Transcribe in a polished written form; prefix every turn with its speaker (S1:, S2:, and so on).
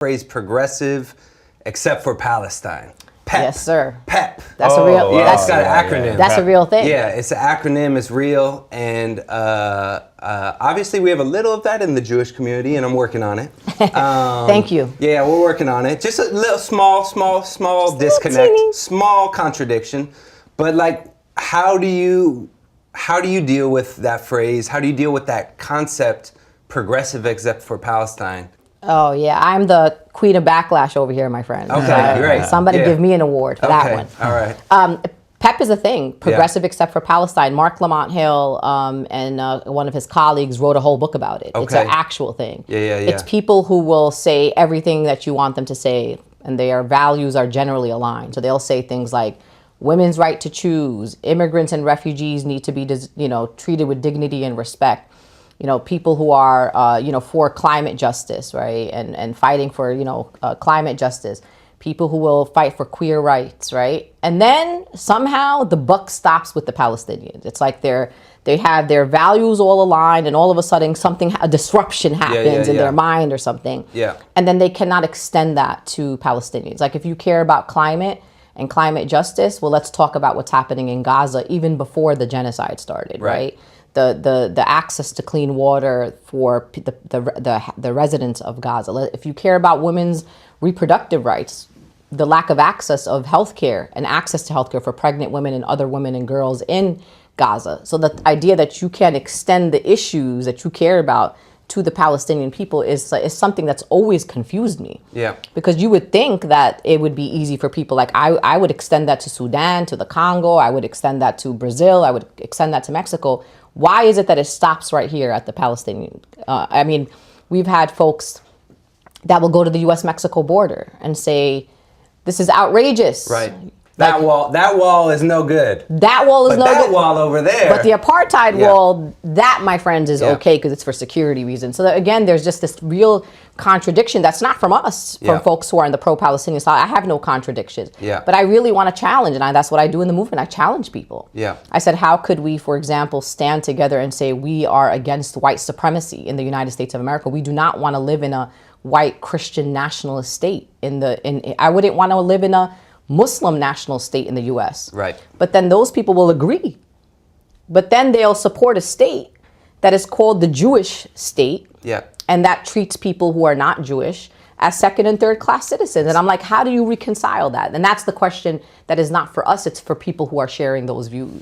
S1: phrase progressive except for Palestine. PEP.
S2: Yes, sir.
S1: PEP.
S2: That's a real.
S1: Yeah,
S2: That's
S1: it's got an acronym.
S2: That's a real thing.
S1: Yeah, it's an acronym. It's real, and obviously we have a little of that in the Jewish community, and I'm working on it.
S2: Thank you.
S1: Yeah, we're working on it. Just a little small disconnect, small contradiction, but like, how do you deal with that phrase? How do you deal with that concept, progressive except for Palestine?
S2: Oh yeah, I'm the queen of backlash over here, my friend.
S1: Okay, great.
S2: Somebody give me an award for that one.
S1: All right.
S2: PEP is a thing, progressive except for Palestine. Mark Lamont Hill and one of his colleagues wrote a whole book about it. It's an actual thing.
S1: Yeah.
S2: It's people who will say everything that you want them to say, and their values are generally aligned. So they'll say things like, women's right to choose, immigrants and refugees need to be, treated with dignity and respect. People who are, for climate justice, right? And fighting for, climate justice. People who will fight for queer rights, right? And then somehow the buck stops with the Palestinians. It's like they have their values all aligned, and all of a sudden a disruption happens in their mind or something.
S1: Yeah.
S2: And then they cannot extend that to Palestinians. Like, if you care about climate and climate justice, well, let's talk about what's happening in Gaza even before the genocide started, right? The access to clean water for the residents of Gaza. If you care about women's reproductive rights, the lack of access of healthcare and access to healthcare for pregnant women and other women and girls in Gaza. So the idea that you can extend the issues that you care about to the Palestinian people is something that's always confused me.
S1: Yeah.
S2: Because you would think that it would be easy for people. Like, I would extend that to Sudan, to the Congo. I would extend that to Brazil. I would extend that to Mexico. Why is it that it stops right here at the Palestinian? We've had folks that will go to the U.S.-Mexico border and say, this is outrageous.
S1: Right. That wall is no good.
S2: That wall is no good.
S1: That wall over there.
S2: But the apartheid wall, that, my friends, is okay because it's for security reasons. So that, again, there's just this real contradiction that's not from us, from folks who are on the pro-Palestinian side. I have no contradictions.
S1: Yeah.
S2: But I really want to challenge, and that's what I do in the movement. I challenge people.
S1: Yeah.
S2: I said, how could we, for example, stand together and say we are against white supremacy in the United States of America? We do not want to live in a white Christian nationalist state. I wouldn't want to live in a Muslim national state in the U.S.
S1: Right.
S2: But then those people will agree. But then they'll support a state that is called the Jewish state.
S1: Yeah.
S2: And that treats people who are not Jewish as second and third class citizens. And I'm like, how do you reconcile that? And that's the question that is not for us. It's for people who are sharing those views.